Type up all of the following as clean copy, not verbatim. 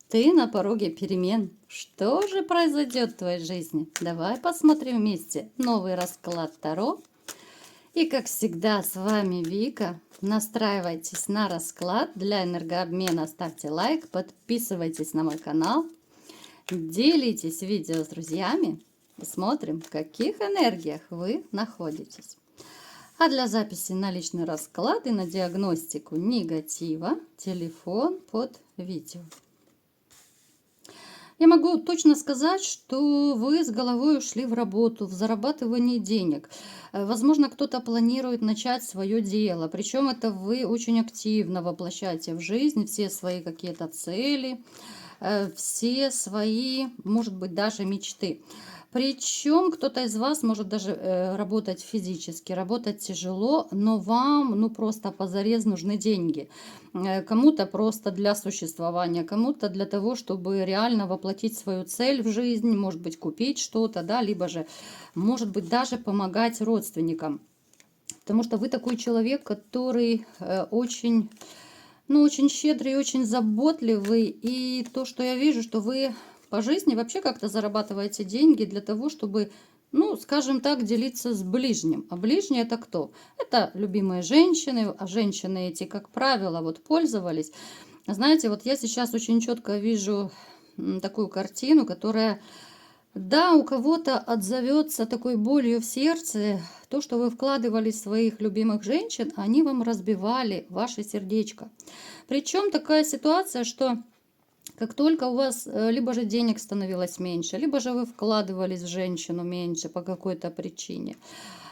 Ты на пороге перемен. Что же произойдет в твоей жизни? Давай посмотрим вместе новый расклад Таро. И как всегда, с вами Вика. Настраивайтесь на расклад для энергообмена. Ставьте лайк, подписывайтесь на мой канал. Делитесь видео с друзьями. Посмотрим, в каких энергиях вы находитесь. А для записи на личный расклад и на диагностику негатива телефон под видео. Я могу точно сказать, что вы с головой ушли в работу, в зарабатывание денег. Возможно, кто-то планирует начать свое дело. Причем это вы очень активно воплощаете в жизнь все свои какие-то цели, все свои, может быть, даже мечты. Причем кто-то из вас может даже работать физически, работать тяжело, но вам ну просто позарез нужны деньги. Кому-то просто для существования, кому-то для того, чтобы реально воплотить свою цель в жизнь, может быть, купить что-то, да, либо же, может быть, даже помогать родственникам. Потому что вы такой человек, который очень, ну, очень щедрый и очень заботливый. И то, что я вижу, что вы по жизни вообще как-то зарабатываете деньги для того, чтобы, ну, скажем так, делиться с ближним. А ближние это кто? Это любимые женщины, а женщины эти, как правило, вот пользовались. Знаете, вот я сейчас очень четко вижу такую картину, которая, да, у кого-то отзовется такой болью в сердце, то, что вы вкладывали в своих любимых женщин, они вам разбивали ваше сердечко. Причем такая ситуация, что как только у вас либо же денег становилось меньше, либо же вы вкладывались в женщину меньше по какой-то причине,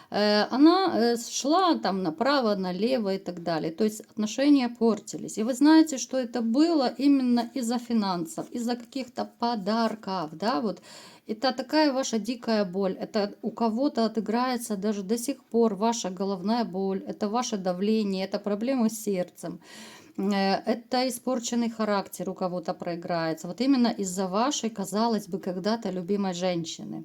она шла там направо, налево и так далее. То есть отношения портились. И вы знаете, что это было именно из-за финансов, из-за каких-то подарков, да, вот. Это такая ваша дикая боль. Это у кого-то отыграется даже до сих пор ваша головная боль, это ваше давление, это проблемы с сердцем. Это испорченный характер у кого-то проиграется. Вот именно из-за вашей, казалось бы, когда-то любимой женщины.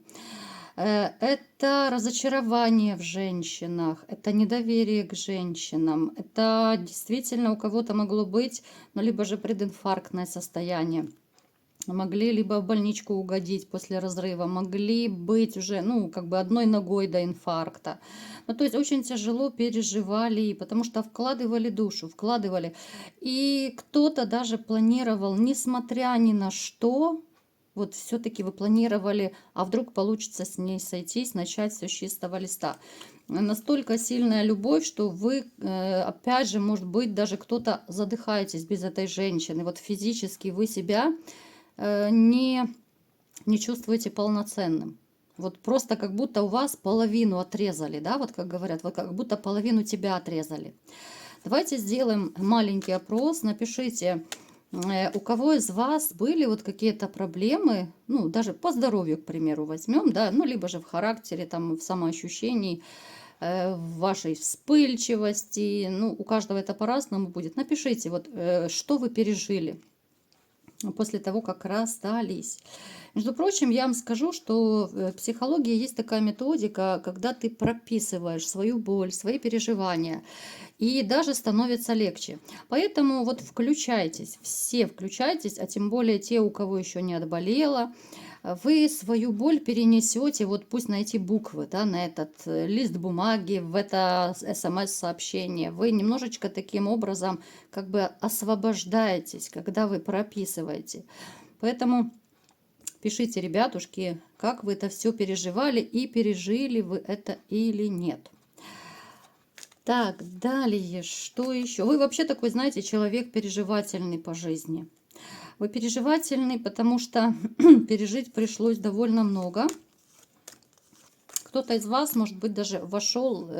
Это разочарование в женщинах, это недоверие к женщинам. Это действительно у кого-то могло быть, ну, либо же прединфарктное состояние. Могли либо в больничку угодить после разрыва, могли быть уже, ну, как бы одной ногой до инфаркта. Ну, то есть очень тяжело переживали, потому что вкладывали душу, вкладывали. И кто-то даже планировал, несмотря ни на что, вот все-таки вы планировали, а вдруг получится с ней сойтись, начать все с чистого листа. Настолько сильная любовь, что вы, опять же, может быть, даже кто-то задыхаетесь без этой женщины. Вот физически вы себя не чувствуете полноценным. Вот просто как будто у вас половину отрезали, да, вот как говорят, вот как будто половину тебя отрезали. Давайте сделаем маленький опрос, напишите, у кого из вас были вот какие-то проблемы, ну, даже по здоровью, к примеру, возьмем, да, ну, либо же в характере, там, в самоощущении, в вашей вспыльчивости, ну, у каждого это по-разному будет. Напишите, вот, что вы пережили после того, как расстались. Между прочим, я вам скажу, что в психологии есть такая методика, когда ты прописываешь свою боль, свои переживания, и даже становится легче. Поэтому вот включайтесь, все включайтесь, а тем более те, у кого еще не отболело, вы свою боль перенесете, вот пусть на эти буквы, да, на этот лист бумаги, в это смс-сообщение. Вы немножечко таким образом как бы освобождаетесь, когда вы прописываете. Поэтому пишите, ребятушки, как вы это все переживали и пережили вы это или нет. Так, далее, что еще? Вы вообще такой, знаете, человек переживательный по жизни. Вы переживательный, потому что пережить пришлось довольно много. Кто-то из вас, может быть, даже вошел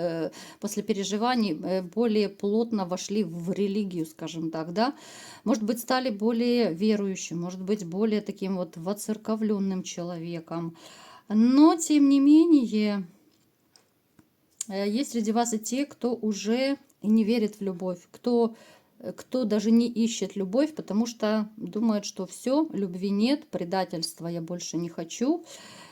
после переживаний, более плотно вошли в религию, скажем так, да. Может быть, стали более верующим, может быть, более таким вот воцерковленным человеком. Но, тем не менее, есть среди вас и те, кто уже не верит в любовь, кто даже не ищет любовь, потому что думает, что все, любви нет, предательства я больше не хочу.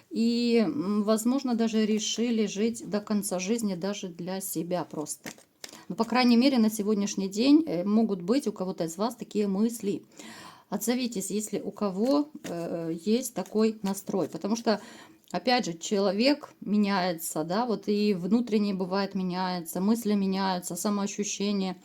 И, возможно, даже решили жить до конца жизни даже для себя просто. Но, по крайней мере, на сегодняшний день могут быть у кого-то из вас такие мысли. Отзовитесь, если у кого есть такой настрой. Потому что, опять же, человек меняется, да, вот и внутренне бывает меняется, мысли меняются, самоощущение.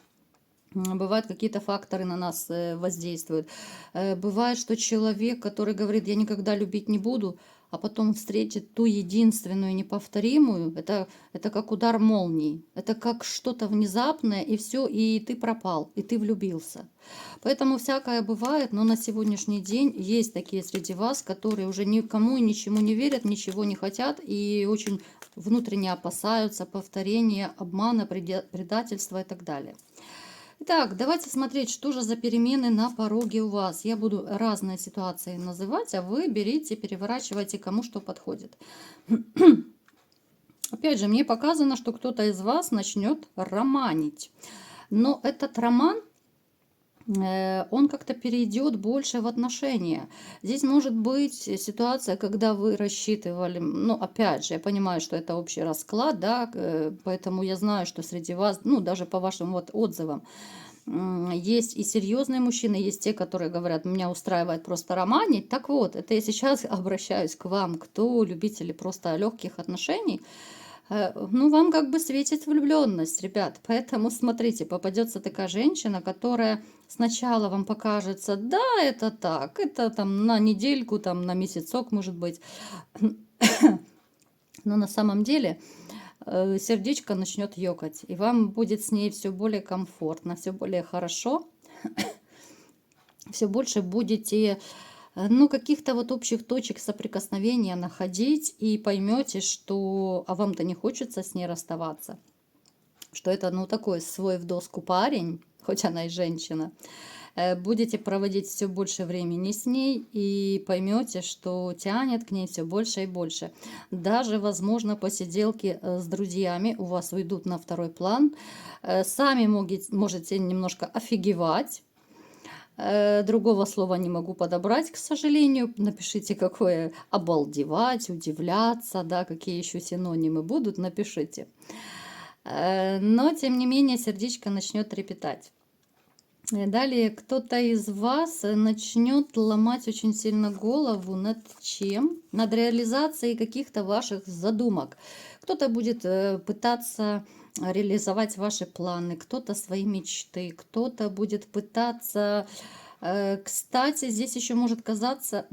Бывают какие-то факторы на нас воздействуют. Бывает, что человек, который говорит, я никогда любить не буду, а потом встретит ту единственную неповторимую, это как удар молнии, это как что-то внезапное, и все, и ты пропал, и ты влюбился. Поэтому всякое бывает, но на сегодняшний день есть такие среди вас, которые уже никому и ничему не верят, ничего не хотят и очень внутренне опасаются повторения, обмана, предательства и так далее. Итак, давайте смотреть, что же за перемены на пороге у вас. Я буду разные ситуации называть, а вы берите, переворачивайте, кому что подходит. Опять же, мне показано, что кто-то из вас начнет романить. Но этот роман, он как-то перейдет больше в отношения. Здесь может быть ситуация, когда вы рассчитывали, ну, опять же, я понимаю, что это общий расклад, да, поэтому я знаю, что среди вас, ну, даже по вашим вот отзывам, есть и серьезные мужчины, есть те, которые говорят, меня устраивает просто романить. Так вот, это я сейчас обращаюсь к вам, кто любители просто легких отношений. Ну, вам как бы светит влюбленность, ребят. Поэтому смотрите, попадется такая женщина, которая сначала вам покажется, да, это так, это там на недельку, там на месяцок, может быть. Но на самом деле сердечко начнет ёкать, и вам будет с ней все более комфортно, все более хорошо, все больше будете, ну, каких-то вот общих точек соприкосновения находить, и поймете, что, а вам-то не хочется с ней расставаться, что это, ну, такой свой в доску парень, хоть она и женщина. Будете проводить все больше времени с ней и поймете, что тянет к ней все больше и больше. Даже, возможно, посиделки с друзьями у вас уйдут на второй план. Сами можете немножко офигевать. Другого слова не могу подобрать, к сожалению. Напишите, какое обалдевать, удивляться, да, какие еще синонимы будут, напишите. Но, тем не менее, сердечко начнет трепетать. Далее кто-то из вас начнет ломать очень сильно голову над чем? Над реализацией каких-то ваших задумок. Кто-то будет пытаться реализовать ваши планы, кто-то свои мечты, кто-то будет пытаться... Кстати, здесь еще может касаться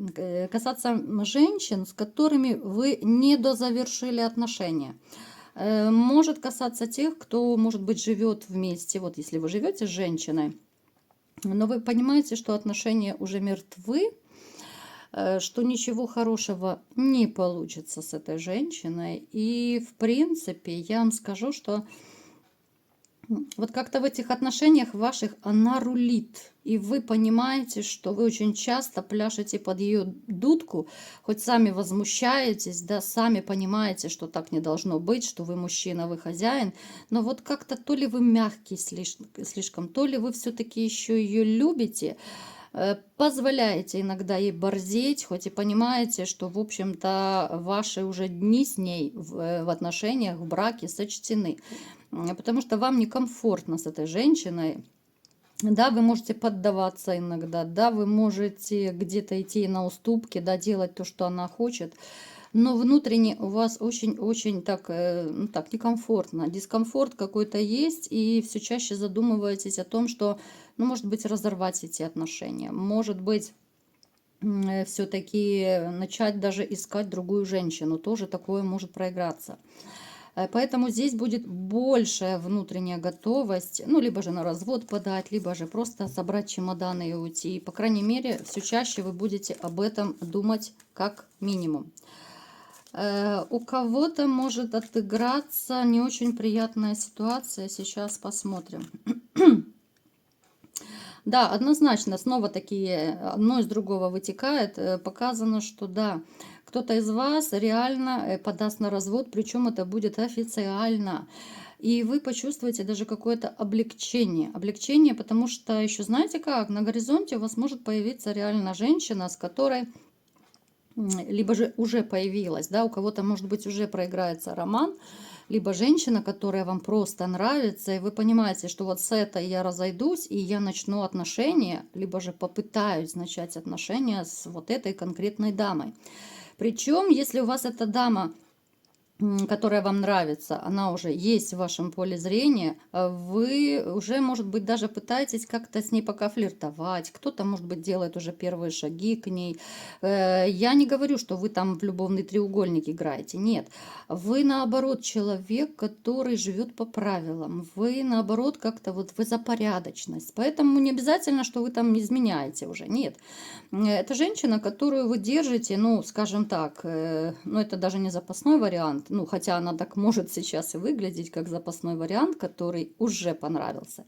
женщин, с которыми вы не дозавершили отношения. Может касаться тех, кто, может быть, живет вместе. Вот если вы живете с женщиной, но вы понимаете, что отношения уже мертвы, что ничего хорошего не получится с этой женщиной. И, в принципе, я вам скажу, что вот как-то в этих отношениях ваших она рулит. И вы понимаете, что вы очень часто пляшете под ее дудку, хоть сами возмущаетесь, да, сами понимаете, что так не должно быть, что вы мужчина, вы хозяин. Но вот как-то то ли вы мягкий слишком, то ли вы все-таки еще ее любите, позволяете иногда ей борзеть, хоть и понимаете, что, в общем-то, ваши уже дни с ней в отношениях, в браке сочтены. Потому что вам некомфортно с этой женщиной. Да, вы можете поддаваться иногда, да, вы можете где-то идти на уступки, да, делать то, что она хочет, но внутренне у вас очень-очень так, ну, так некомфортно, дискомфорт какой-то есть, и все чаще задумываетесь о том, что, ну, может быть, разорвать эти отношения, может быть, все-таки начать даже искать другую женщину, тоже такое может проиграться. Поэтому здесь будет большая внутренняя готовность, ну, либо же на развод подать, либо же просто собрать чемоданы и уйти. И, по крайней мере, все чаще вы будете об этом думать как минимум. У кого-то может отыграться не очень приятная ситуация, сейчас посмотрим. Да, однозначно, снова такие, одно из другого вытекает. Показано, что да, кто-то из вас реально подаст на развод, причем это будет официально. И вы почувствуете даже какое-то облегчение. Облегчение, потому что еще знаете как, на горизонте у вас может появиться реально женщина, с которой либо же уже появилась, да, у кого-то, может быть, уже проиграется роман, либо женщина, которая вам просто нравится, и вы понимаете, что вот с этой я разойдусь, и я начну отношения, либо же попытаюсь начать отношения с вот этой конкретной дамой. Причем, если у вас эта дама, которая вам нравится, она уже есть в вашем поле зрения, вы уже, может быть, даже пытаетесь как-то с ней пока флиртовать, кто-то, может быть, делает уже первые шаги к ней. Я не говорю, что вы там в любовный треугольник играете, нет. Вы, наоборот, человек, который живет по правилам, вы, наоборот, как-то вот вы за порядочность, поэтому не обязательно, что вы там изменяете уже, нет. Это женщина, которую вы держите, ну, скажем так, ну, это даже не запасной вариант, ну, хотя она так может сейчас и выглядеть, как запасной вариант, который уже понравился.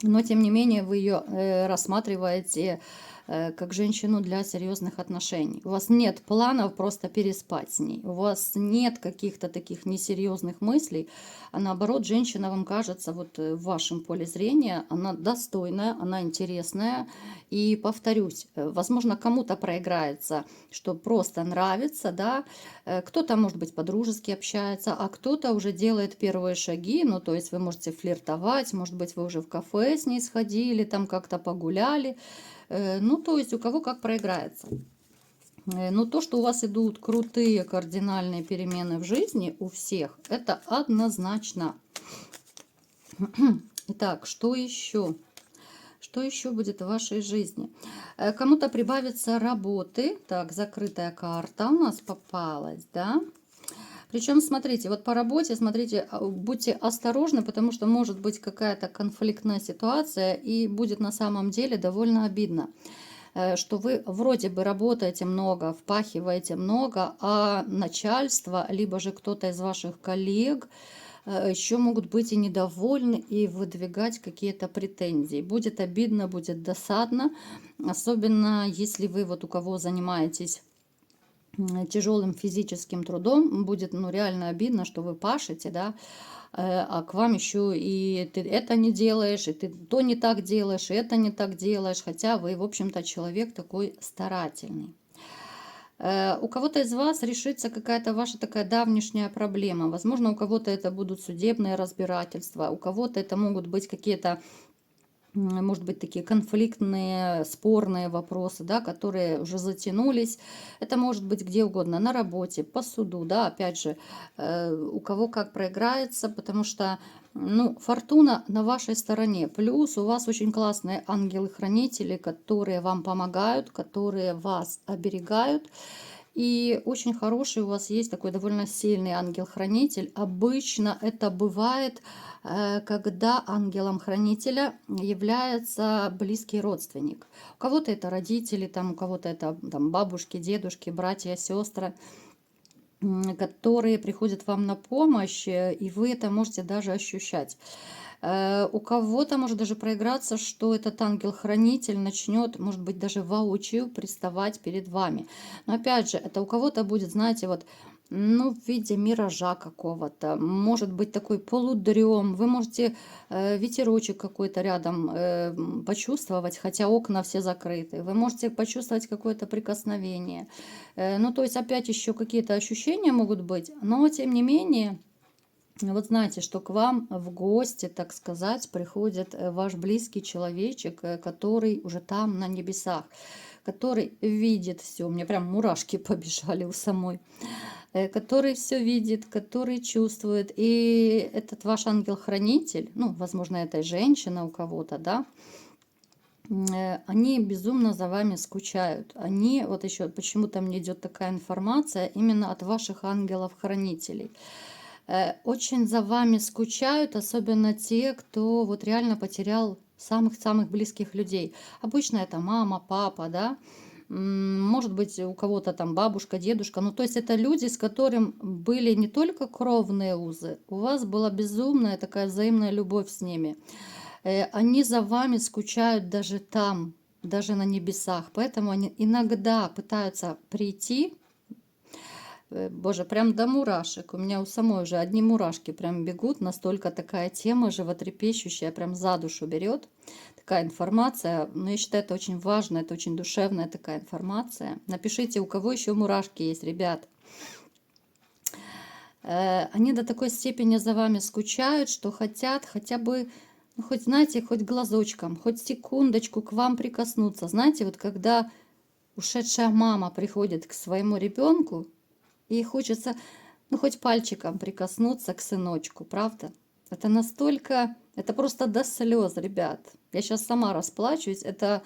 Но, тем не менее, вы ее рассматриваете как женщину для серьезных отношений. У вас нет планов просто переспать с ней. У вас нет каких-то таких несерьезных мыслей. А наоборот, женщина вам кажется вот в вашем поле зрения, она достойная, она интересная. И повторюсь, возможно, кому-то проиграется, что просто нравится, да, кто-то, может быть, по-дружески общается, а кто-то уже делает первые шаги, ну, то есть вы можете флиртовать, может быть, вы уже в кафе с ней сходили, там как-то погуляли, ну, то есть у кого как проиграется. Но то, что у вас идут крутые кардинальные перемены в жизни у всех, это однозначно. Итак, что еще? Что еще будет в вашей жизни? Кому-то прибавится работы. Так, закрытая карта у нас попалась, да? Причем, смотрите, вот по работе, смотрите, будьте осторожны, потому что может быть какая-то конфликтная ситуация, и будет на самом деле довольно обидно, что вы вроде бы работаете много, впахиваете много, а начальство, либо же кто-то из ваших коллег еще могут быть и недовольны, и выдвигать какие-то претензии. Будет обидно, будет досадно, особенно если вы вот у кого занимаетесь тяжелым физическим трудом, будет ну реально обидно, что вы пашете, да, а к вам еще и ты это не делаешь, и ты то не так делаешь, и это не так делаешь, хотя вы, в общем-то, человек такой старательный. У кого-то из вас решится какая-то ваша такая давнишняя проблема. Возможно, у кого-то это будут судебные разбирательства, у кого-то это могут быть какие-то, может быть, такие конфликтные, спорные вопросы, да, которые уже затянулись. Это может быть где угодно, на работе, по суду, да, опять же, у кого как проиграется, потому что, ну, фортуна на вашей стороне. Плюс у вас очень классные ангелы-хранители, которые вам помогают, которые вас оберегают. И очень хороший у вас есть такой довольно сильный ангел-хранитель. Обычно это бывает, когда ангелом-хранителя является близкий родственник. У кого-то это родители, там, у кого-то это там, бабушки, дедушки, братья, сестры, которые приходят вам на помощь, и вы это можете даже ощущать. У кого-то может даже проиграться, что этот ангел-хранитель начнет, может быть, даже воочию приставать перед вами. Но опять же, это у кого-то будет, знаете, вот, ну, в виде миража какого-то, может быть такой полудрем, вы можете ветерочек какой-то рядом почувствовать, хотя окна все закрыты, вы можете почувствовать какое-то прикосновение. Ну, то есть опять еще какие-то ощущения могут быть, но тем не менее, вот знаете, что к вам в гости, так сказать, приходит ваш близкий человечек, который уже там на небесах, который видит все. У меня прям мурашки побежали у самой. Который все видит, который чувствует. И этот ваш ангел-хранитель, ну, возможно, это женщина у кого-то, да, они безумно за вами скучают. Они, вот еще почему-то мне идет такая информация именно от ваших ангелов-хранителей. Очень за вами скучают, особенно те, кто вот реально потерял самых-самых близких людей. Обычно это мама, папа, да, может быть, у кого-то там бабушка, дедушка. Ну, то есть это люди, с которым были не только кровные узы, у вас была безумная такая взаимная любовь с ними. Они за вами скучают даже там, даже на небесах. Поэтому они иногда пытаются прийти Боже, прям до мурашек. У меня у самой уже одни мурашки прям бегут. Настолько такая тема животрепещущая, прям за душу берет. Такая информация. Но я считаю, это очень важно, это очень душевная такая информация. Напишите, у кого еще мурашки есть, ребят. Они до такой степени за вами скучают, что хотят хотя бы, ну, хоть, знаете, хоть глазочком, хоть секундочку к вам прикоснуться. Знаете, вот когда ушедшая мама приходит к своему ребенку, и хочется, ну, хоть пальчиком прикоснуться к сыночку, правда? Это настолько, это просто до слез, ребят. Я сейчас сама расплачусь. Это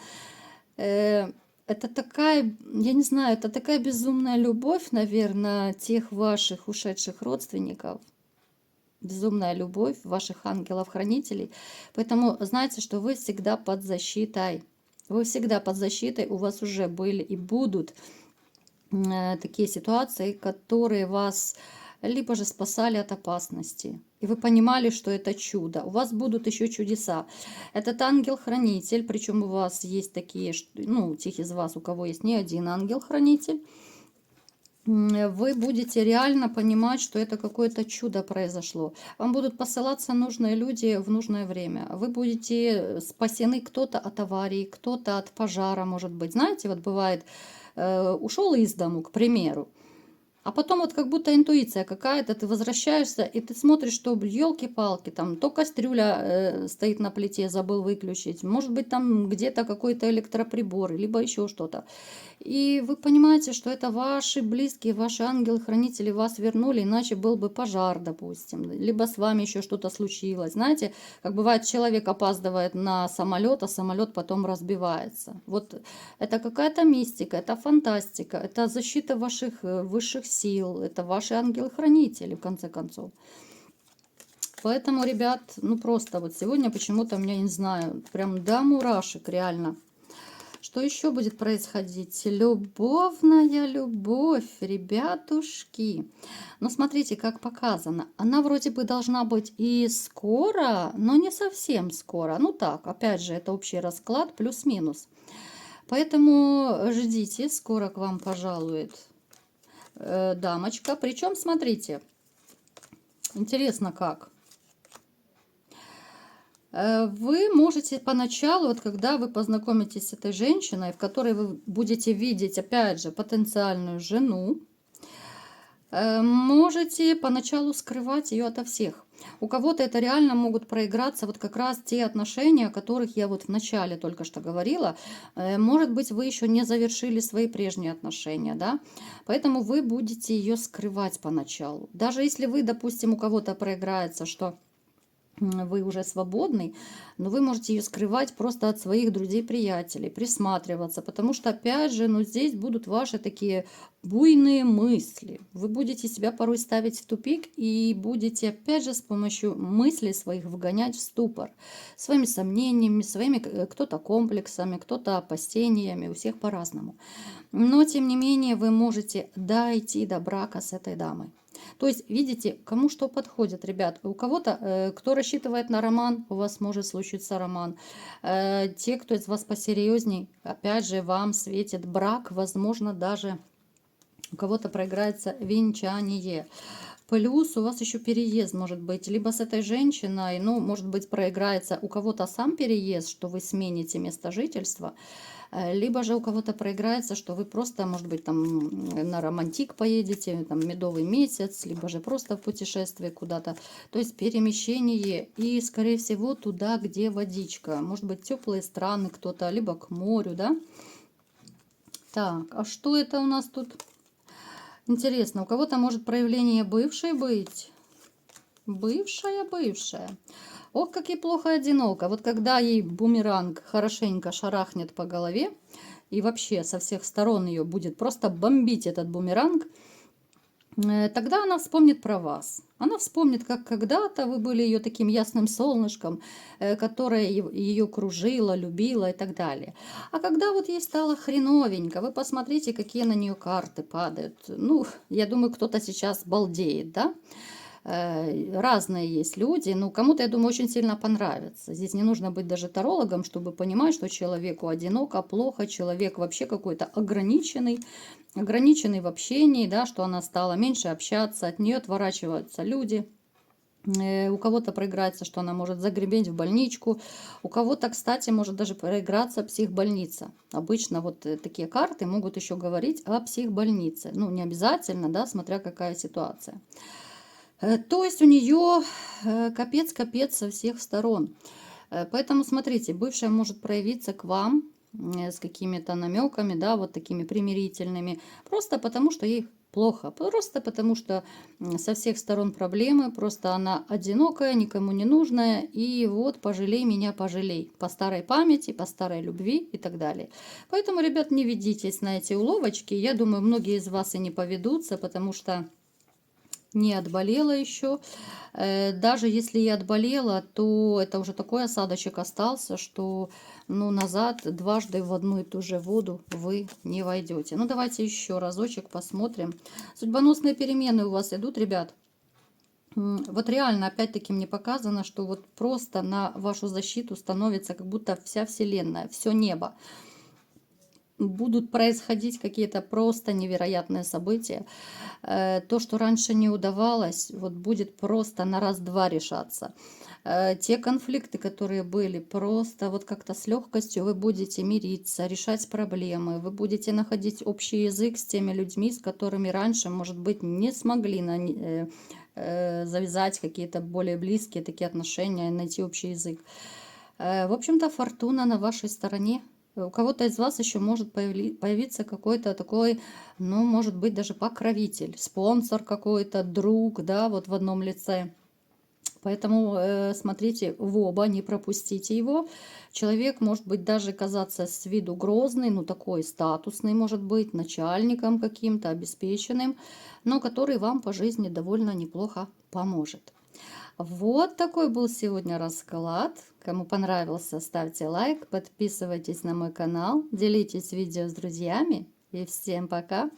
такая, я не знаю, это такая безумная любовь, наверное, тех ваших ушедших родственников. Безумная любовь ваших ангелов-хранителей. Поэтому знайте, что вы всегда под защитой. Вы всегда под защитой. У вас уже были и будут такие ситуации, которые вас либо же спасали от опасности. И вы понимали, что это чудо. У вас будут еще чудеса. Этот ангел-хранитель, причем у вас есть такие, ну, тех из вас, у кого есть не один ангел-хранитель, вы будете реально понимать, что это какое-то чудо произошло. Вам будут посылаться нужные люди в нужное время. Вы будете спасены, кто-то от аварии, кто-то от пожара, может быть. Знаете, вот бывает, ушел из дому, к примеру, а потом вот как будто интуиция какая-то, ты возвращаешься, и ты смотришь, что, елки-палки, там то кастрюля стоит на плите, забыл выключить, может быть, там где-то какой-то электроприбор, либо еще что-то. И вы понимаете, что это ваши близкие, ваши ангелы-хранители вас вернули, иначе был бы пожар, допустим, либо с вами еще что-то случилось. Знаете, как бывает, человек опаздывает на самолет, а самолет потом разбивается. Вот это какая-то мистика, это фантастика, это защита ваших высших сил, это ваши ангелы-хранители, в конце концов. Поэтому, ребят, ну просто вот сегодня почему-то, меня не знаю, прям до мурашек, реально. Что еще будет происходить? Любовная любовь, ребятушки. Ну, смотрите, как показано. Она вроде бы должна быть и скоро, но не совсем скоро. Ну так, опять же, это общий расклад, плюс-минус. Поэтому ждите, скоро к вам пожалует дамочка. Причем, смотрите, интересно как. Вы можете поначалу, вот когда вы познакомитесь с этой женщиной, в которой вы будете видеть, опять же, потенциальную жену, можете поначалу скрывать ее ото всех. У кого-то это реально могут проиграться вот как раз те отношения, о которых я вот в начале только что говорила. Может быть, вы еще не завершили свои прежние отношения, да? Поэтому вы будете ее скрывать поначалу. Даже если вы, допустим, у кого-то проиграется, что вы уже свободный, но вы можете ее скрывать просто от своих друзей-приятелей, присматриваться, потому что, опять же, ну, здесь будут ваши такие буйные мысли. Вы будете себя порой ставить в тупик и будете, опять же, с помощью мыслей своих выгонять в ступор. Своими сомнениями, своими кто-то комплексами, кто-то опасениями, у всех по-разному. Но, тем не менее, вы можете дойти до брака с этой дамой. То есть, видите, кому что подходит, ребят. У кого-то, кто рассчитывает на роман, у вас может случиться роман. Те, кто из вас посерьезней, опять же, вам светит брак, возможно, даже у кого-то проиграется венчание. Плюс у вас еще переезд может быть, либо с этой женщиной, ну, может быть, проиграется у кого-то сам переезд, что вы смените место жительства, либо же у кого-то проиграется, что вы просто, может быть, там на романтик поедете, там медовый месяц, либо же просто в путешествие куда-то. То есть перемещение и, скорее всего, туда, где водичка. Может быть, теплые страны кто-то, либо к морю, да? Так, а что это у нас тут? Интересно, у кого-то может проявление бывшей быть. Бывшая. Ох, как ей плохо одиноко. Вот когда ей бумеранг хорошенько шарахнет по голове, и вообще со всех сторон ее будет просто бомбить этот бумеранг, тогда она вспомнит про вас. Она вспомнит, как когда-то вы были ее таким ясным солнышком, которое ее кружило, любило и так далее. А когда вот ей стало хреновенько, вы посмотрите, какие на нее карты падают. Ну, я думаю, кто-то сейчас балдеет, да? Разные есть люди, ну, кому-то, я думаю, очень сильно понравится. Здесь не нужно быть даже тарологом, чтобы понимать, что человеку одиноко, плохо, человек вообще какой-то ограниченный в общении, да, что она стала меньше общаться, от нее отворачиваются люди. У кого-то проиграется, что она может загреметь в больничку. У кого-то, кстати, может даже проиграться психбольница. Обычно вот такие карты могут еще говорить о психбольнице. Ну, не обязательно, да, смотря какая ситуация. То есть у нее капец-капец со всех сторон. Поэтому, смотрите, бывшая может проявиться к вам с какими-то намеками, да, вот такими примирительными, просто потому что ей плохо, просто потому что со всех сторон проблемы, просто она одинокая, никому не нужная, и вот пожалей меня, пожалей, по старой памяти, по старой любви и так далее. Поэтому, ребят, не ведитесь на эти уловочки, я думаю, многие из вас и не поведутся, потому что не отболела еще. Даже если я отболела, то это уже такой осадочек остался, что ну, назад дважды в одну и ту же воду вы не войдете. Ну, давайте еще разочек посмотрим. Судьбоносные перемены у вас идут, ребят. Вот реально, опять-таки, мне показано, что вот просто на вашу защиту становится как будто вся Вселенная, все небо. Будут происходить какие-то просто невероятные события. То, что раньше не удавалось, вот будет просто на раз-два решаться. Те конфликты, которые были, просто вот как-то с легкостью вы будете мириться, решать проблемы, вы будете находить общий язык с теми людьми, с которыми раньше, может быть, не смогли завязать какие-то более близкие такие отношения, найти общий язык. В общем-то, фортуна на вашей стороне. У кого-то из вас еще может появиться какой-то такой, ну, может быть, даже покровитель, спонсор какой-то, друг, да, вот в одном лице. Поэтому смотрите в оба, не пропустите его. Человек может быть даже казаться с виду грозный, ну такой статусный, может быть, начальником каким-то, обеспеченным, но который вам по жизни довольно неплохо поможет. Вот такой был сегодня расклад. Кому понравился, ставьте лайк, подписывайтесь на мой канал, делитесь видео с друзьями. И всем пока!